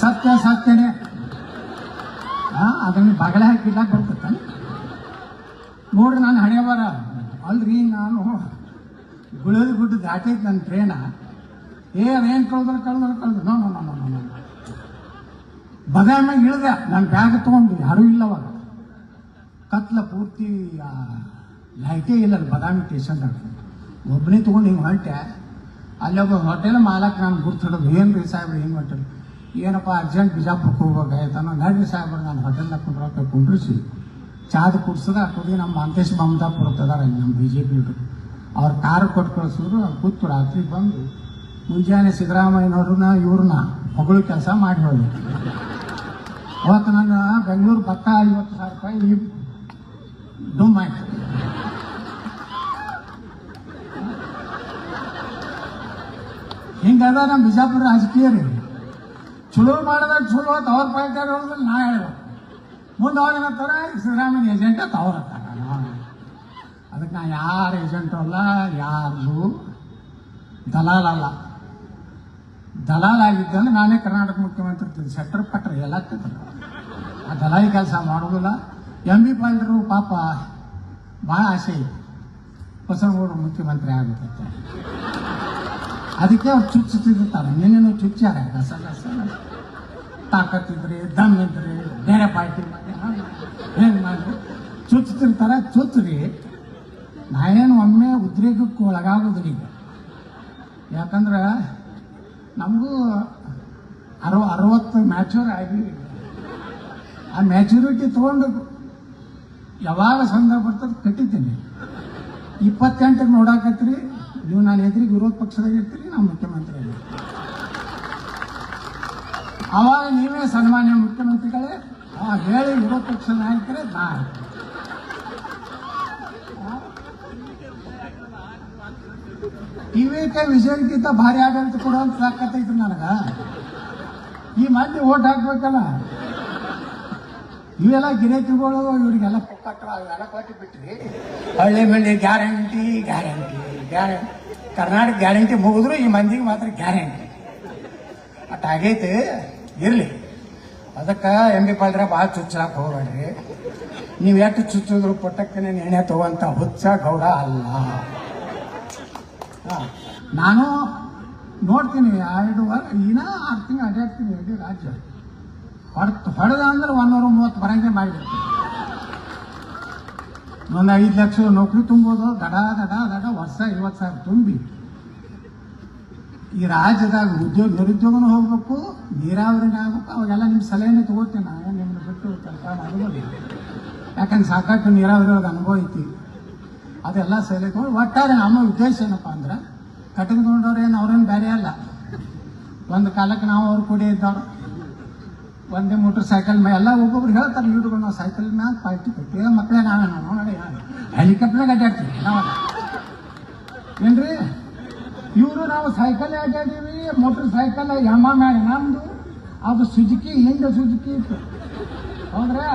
ಸತ್ಯ ಸತ್ಯನೇ. ಅದನ್ನ ಬಗಲ ಹಾಕಿಲ್ಲ ಬರ್ತೈತ ನೋಡ್ರಿ. ನಾನು ಹಣೆ ಬರ ಅಲ್ರಿ, ನಾನು ಗುಳದ ಗುಡ್ಡ ದಾಟೈತಿ ನನ್ನ ಟ್ರೇನ. ಅದೇನು ಕಳೆದ್ರು no no no no no ಬದಾಮಿಯಾಗ ಇಳಿದೆ. ನನ್ನ ಬ್ಯಾಗ್ ತೊಗೊಂಡು ಯಾರೂ ಇಲ್ಲವಾಗ. ಕತ್ಲ ಪೂರ್ತಿ ಲೈಟೇ ಇಲ್ಲ ಬದಾಮಿ ಸ್ಟೇಷನ್ದಾಗ. ಒಬ್ಬನೇ ತೊಗೊಂಡು ಹಿಂಗೆ ಹೊಂಟೆ. ಅಲ್ಲೊಬ್ಬ ಹೋಟೆಲ್ ಮಾಲಕ್ ನಾನು ಗುರ್ತಿಡೋದು, ಏನು ರೀ ಸಾಹೇಬ್ರು ಹಿಂಗೆ ಹೊಂಟರು, ಏನಪ್ಪ ಅರ್ಜೆಂಟ್ ಬಿಜಾಪುರಕ್ಕೆ ಹೋಗ್ಬೇಕಾಯ್ತಾನೋ, ನಡ್ರಿ ಸಾಹೇಬ್ರು ನಾನು ಹೋಟೆಲ್ನಾಗ ಕುಂಡ್ರಿಸಿ ಚಾದ ಕುಡ್ಸದ ಹಾಕೋದು. ನಮ್ಮ ಮಂತೇಶ್ ಮಮತಾಪುರತ್ತದಾರ ನಮ್ಮ BJP ಅವ್ರ ಕಾರು ಕೊಟ್ಟು ಕಳಿಸಿದ್ರು. ಅವ್ರು ಕೂತು ರಾತ್ರಿ ಬಂದು ಮುಂಜಾನೆ ಸಿದ್ದರಾಮಯ್ಯನವ್ರನ್ನ ಇವ್ರನ್ನ ಹೊಗಳು ಕೆಲಸ ಮಾಡಿ ಹೋಗಿ. ಅವತ್ತು ನನ್ನ ಬೆಂಗಳೂರು ಭತ್ತ 50,000 ರೂಪಾಯಿ ಡುಮ್ ಆಯ್ತು. ಹಿಂಗದ ನಮ್ಮ ಬಿಜಾಪುರ ರಾಜಕೀಯ ರೀ. ಚಲೋ ಮಾಡಿದಾಗ ಚಲೋ ಅಂತ ಅವ್ರ ಪಾರ್ಟಿ ಹೇಳಿದ್ರೆ ನಾ ಹೇಳ್ಬೇಕು. ಮುಂದೆ ಅವ್ರು ಏನಂತಾರೆ, ಸಿದ್ದರಾಮಯ್ಯ ಏಜೆಂಟ್ ಅಂತ ಅವ್ರು ಅಂತಾರೆ. ಅದಕ್ಕೆ ನಾ ಯಾರ ಏಜೆಂಟು ಅಲ್ಲ, ಯಾರು ದಲಾಲಲ್ಲ. ದಲಾಲ್ ಆಗಿದ್ದಂದ್ರೆ ನಾನೇ ಕರ್ನಾಟಕ ಮುಖ್ಯಮಂತ್ರಿ ಸೆಟ್ರ್ ಪಟ್ರೆ ಎಲ್ಲ ಆ ದಲಾಲಿ ಕೆಲಸ ಮಾಡೋದಿಲ್ಲ. MB ಪಾಲ್ರು ಪಾಪ ಭಾಳ ಆಸೆ ಇದೆ ಬಸವನಗೌಡರು ಮುಖ್ಯಮಂತ್ರಿ ಆಗುತ್ತೆ. ಅದಕ್ಕೆ ಅವ್ರು ಚುಚ್ಚುತ್ತಿರ್ತಾರೆ. ನಿನ್ನೇನು ಚುಚ್ಚಾರ ಗಸ ಗಸ ತಾಕತ್ತಿದ್ರಿ ದಮ್ ಇದ್ರಿ ಬೇರೆ ಪಾರ್ಟಿ ಮಾಡಿ ಹೆಂಗೆ ಮಾಡಿ ಚುಚ್ಚುತ್ತಿರ್ತಾರೆ. ಚುಚ್ಚ್ರಿ. ನಾ ಏನು ಒಮ್ಮೆ ಉದ್ರೇಕಕ್ಕೆ ಒಳಗಾಗೋದ್ರಿ. ಈಗ ಯಾಕಂದ್ರೆ ನಮಗೂ 60 ಮ್ಯಾಚೂರ್ ಆಗಿ ಆ ಮ್ಯಾಚುರಿಟಿ ತೊಗೊಂಡು ಯಾವಾಗ ಸಂದರ್ಭ ಬರ್ತದೆ ಕಟ್ಟಿದ್ದೀನಿ. 28ಕ್ಕೆ ನೋಡಾಕತ್ರಿ ನೀವು. ನಾನು ಎದುರಿಗೆ ವಿರೋಧ ಪಕ್ಷದಾಗ ಇರ್ತೀರಿ, ನಾವು ಮುಖ್ಯಮಂತ್ರಿ ಆಗಿ. ಅವಾಗ ನೀವೇ ಸನ್ಮಾನ್ಯ ಮುಖ್ಯಮಂತ್ರಿಗಳೇ ಹೇಳಿ ವಿರೋಧ ಪಕ್ಷದ ನಾಯಕರೇ ನಾ ಟಿವಿಕೆ ವಿಜಯಕ್ಕಿಂತ ಭಾರಿ ಆಡಳಿತ ಕೊಡುವಂತ ಸಾಕತ್ತೈತ್ರಿ ನನಗ. ಈ ಮಂದಿ ಓಟ್ ಹಾಕ್ಬೇಕಲ್ಲ. ಇವೆಲ್ಲ ಗಿರಾಕಿಗಳು ಇವರಿಗೆಲ್ಲ ಇವೆಲ್ಲ ಕೊಟ್ಟು ಬಿಟ್ರಿ. ಹಳ್ಳಿ ಮಂದಿ guarantee guarantee guarantee. Karnataka guarantee ಮುಗಿದ್ರು ಈ ಮಂದಿಗೆ ಮಾತ್ರ ಗ್ಯಾರಂಟಿ ಅಟ್ಟಾಗೈತೆ. ಇರಲಿ, ಅದಕ್ಕೆ MB ಪಾಲ್ರ ಭಾಳ ಚುಚ್ಚಾಕ ಹೋಗ್ಬೇಡ್ರಿ. ನೀವು ಎಷ್ಟು ಚುಚ್ಚಿದ್ರು ಪುಟ್ಟಕ್ಕೆ ಎಣ್ಣೆ ತಗೋಂತ ಹುಚ್ಚ ಗೌಡ ಅಲ್ಲ. ನಾನು ನೋಡ್ತೀನಿ 2 ವಾರ ಇನ್ನ 6 ತಿಂಗಳು ಅಡ್ಡಾಡ್ತೀನಿ ಇಡೀ ರಾಜ್ಯ. ಹೊಡೆದ ಅಂದ್ರೆ 130 ಬರಂಗೆ ಮಾಡಿಬಿಡ್ತೀನಿ. ಒಂದು 5 ಲಕ್ಷ ನೌಕರಿ ತುಂಬೋದು. ದಡ ದಡ ದಡ ವರ್ಷ 50,000 ತುಂಬಿ ಈ ರಾಜ್ಯದಾಗ ನಿರುದ್ಯೋಗನೂ ಹೋಗ್ಬೇಕು, ನೀರಾವರಿನೇ ಆಗ್ಬೇಕು. ಅವಾಗೆಲ್ಲ ನಿಮ್ಮ ಸಲಹೆನೇ ತಗೋತೀನಿ. ನಾನು ನಿಮ್ಮನ್ನು ಬಿಟ್ಟು ಕೆಲಸ ಮಾಡೋದಿಲ್ಲ. ಯಾಕಂದ್ರೆ ಸಾಕಷ್ಟು ನೀರಾವರಿ ಒಳಗೆ ಅನುಭವ ಐತಿ. ಅದೆಲ್ಲ ಸಲಹೆ ತಗೊಂಡು ಒಟ್ಟಾರೆ ನಮ್ಮ ಉದ್ದೇಶ ಏನಪ್ಪ ಅಂದ್ರೆ, ಕಟ್ಟಿಕೊಂಡವ್ರೇನು ಅವ್ರೇನು ಬೇರೆ ಅಲ್ಲ. ಒಂದು ಕಾಲಕ್ಕೆ ನಾವು ಅವ್ರು ಕೂಡಿ ಇದ್ದವ್ರು. ಒಂದೇ ಮೋಟರ್ ಸೈಕಲ್ ಮೇಲೆ ಎಲ್ಲ ಒಬ್ಬೊಬ್ರು ಹೇಳ್ತಾರೆ ಲೀಡ್ಗಳು, ನಾವು ಸೈಕಲ್ ಮ್ಯಾಗ ಪಾರ್ಟಿ ಕೊಟ್ಟಿವಿ. ಮಕ್ಕಳೇ ನಾವೇನು ನೋಡಿ ಹೆಲಿಕಾಪ್ಟರ್ನಾಗ ಅಡ್ಡಾಡ್ತೀವಿ ನಾವು. ಏನ್ರಿ ಇವರು ನಾವು ಸೈಕಲ್ ಅಡ್ಡಾಡೀವಿ. ಮೋಟರ್ ಸೈಕಲ್ ಮ್ಯಾಗ ನಮ್ದು ಅದು ಸುಜುಕಿ, ಹಿಂದೆ ಸುಜುಕಿ ಇತ್ತು. ಹೌದ್ರಾ?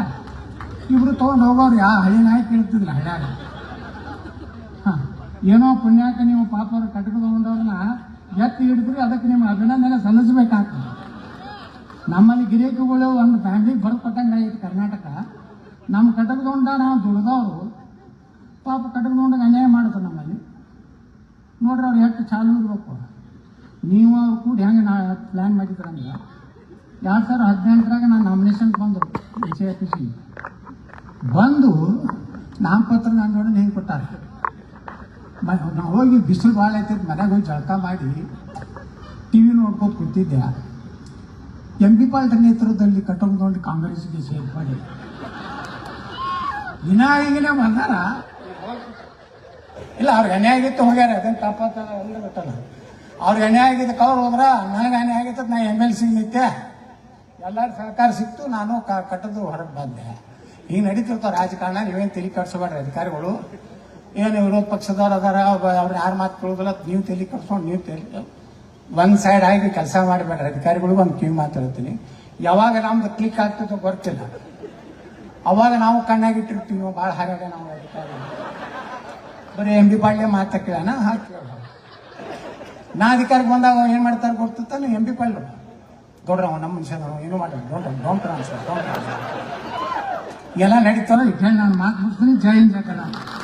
ಇಬ್ರು ತೊಗೊಂಡು ಹೋಗೋರು ಹಳಿ ನಾಯಿ ಕೇಳ್ತಿದ್ರು ಹಳ್ಯಾಗ. ಏನೋ ಪುಣ್ಯಾಕ ನೀವು ಪಾಪ ಅವ್ರು ಕಟ್ಕೊಂಡವ್ರನ್ನ ಎತ್ತಿ ಹಿಡಿದ್ರಿ, ಅದಕ್ಕೆ ನಿಮ್ಮ ಅಭಿನಂದನೆ ಸಲ್ಲಿಸಬೇಕಾಗ್ತದೆ. ನಮ್ಮಲ್ಲಿ ಗಿರಾಕಿಗಳು ಒಂದು ಫ್ಯಾಮಿಲಿಗೆ ಬರೆದು ಕೊಟ್ಟಂಗೆ ಐತಿ ಕರ್ನಾಟಕ. ನಮ್ಮ ಕಟಕದೊಂಡ ನಾವು ದುಡ್ದವರು ಪಾಪ ಕಟಕದೊಂಡಗೆ ಅನ್ಯಾಯ ಮಾಡಿದ್ರು ನಮ್ಮಲ್ಲಿ. ನೋಡ್ರಿ ಅವ್ರು ಎಷ್ಟು ಚಾಲು ಇರ್ಬೇಕು. ನೀವು ಅವ್ರು ಕೂಡ ಹೆಂಗೆ ನಾ ಪ್ಲ್ಯಾನ್ ಮಾಡಿದ್ರಂದ್ರೆ 2018ರಾಗ ನಾನು ನಾಮಿನೇಷನ್ ಬಂದರು HIPC ಬಂದು ನಾಮಪತ್ರ ನನ್ನ ನೋಡಿ ಹೆಂಗೆ ಕೊಟ್ಟಾರೆ. ನಾವು ಹೋಗಿ ಬಿಸಿಲು ಭಾಳ ಐತಿದ್ದು ಮನೆಗೆ ಹೋಗಿ ಜಳಕ ಮಾಡಿ TV ನೋಡ್ಕೊಂಡು ಕೂತಿದ್ದೆ. MB ಪಾಲ್ರ ನೇತೃತ್ವದಲ್ಲಿ ಕಟ್ಟೊಂಡು ಕಾಂಗ್ರೆಸ್ಗೆ ಸೇರ್ಪಡೆ. ಈಗಿನೇ ಬಂದಾರ ಇಲ್ಲ. ಅವ್ರಿಗೆ ಅನ್ಯಾಯ ಆಗಿತ್ತು ಹೋಗ್ಯಾರ. ಅದೇನು ತಪ್ಪಾತ ಎಲ್ಲ ಗೊತ್ತಲ್ಲ. ಅವ್ರಿಗೆ ಅನ್ಯಾಯ ಆಗಿದ್ದಕ್ಕೆ ಅವ್ರು ಹೋದ್ರ, ನನಗೆ ಅನ್ಯಾಯ ಆಗಿತ್ತು. ನಾ MLC ನಿಂತೆ, ಎಲ್ಲರೂ ಸಹಕಾರ ಸಿಕ್ತು. ನಾನು ಕಟ್ಟದ್ದು ಹೊರಗೆ ಬಂದೆ. ಈಗ ನಡೀತಿರ್ತಾವ ರಾಜಕಾರಣ. ನೀವೇನು ತಲೆ ಕಟ್ಸಬೇಡ್ರಿ ಅಧಿಕಾರಿಗಳು. ಏನು ವಿರೋಧ ಪಕ್ಷದವ್ರು ಅದಾರ, ಅವ್ರು ಯಾರು ಮಾತು ಕೇಳೋದಿಲ್ಲ. ನೀವು ತಲೆ ಕಟ್ಸ್ಕೊಂಡು ನೀವು ಒಂದು ಸೈಡ್ ಆಗಿ ಕೆಲಸ ಮಾಡಬೇಡ್ರಿ ಅಧಿಕಾರಿಗಳಿಗೂ. ಒಂದು ಕಿವಿ ಮಾತಾಡ್ತೀನಿ. ಯಾವಾಗ ನಮ್ದು ಕ್ಲಿಕ್ ಆಗ್ತದೋ ಗೊತ್ತಿಲ್ಲ, ಅವಾಗ ನಾವು ಕಣ್ಣಾಗಿಟ್ಟಿರ್ತೀವಿ. ನಾವು ಭಾಳ ಹಾಗಾಗ ನಾವು ಅಧಿಕಾರಿ ಬರೀ MB ಪಾಳ್ಯ ಮಾತಾ ಕೇಳೋಣ ಹಾಕಿ. ನಾ ಅಧಿಕಾರಕ್ಕೆ ಬಂದಾಗ ಏನು ಮಾಡ್ತಾರೆ ಗೊತ್ತಾನೆ. MB ಪಾಳ್ಯ ಗೌಡ್ರ ನಮ್ಮ ಮನುಷ್ಯ ಏನು ಮಾಡಿ ಡೋಂಟ್ ಟ್ರಾನ್ಸ್ಫರ್ ಎಲ್ಲ ನಡೀತಾರೋ ಈಗ ನಾನು ಮಾತು ಮುಗಿಸ್ತೀನಿ. ಜೈ ಹಿಂದ್ ಜೈ ಕರ್ನಾಟಕ.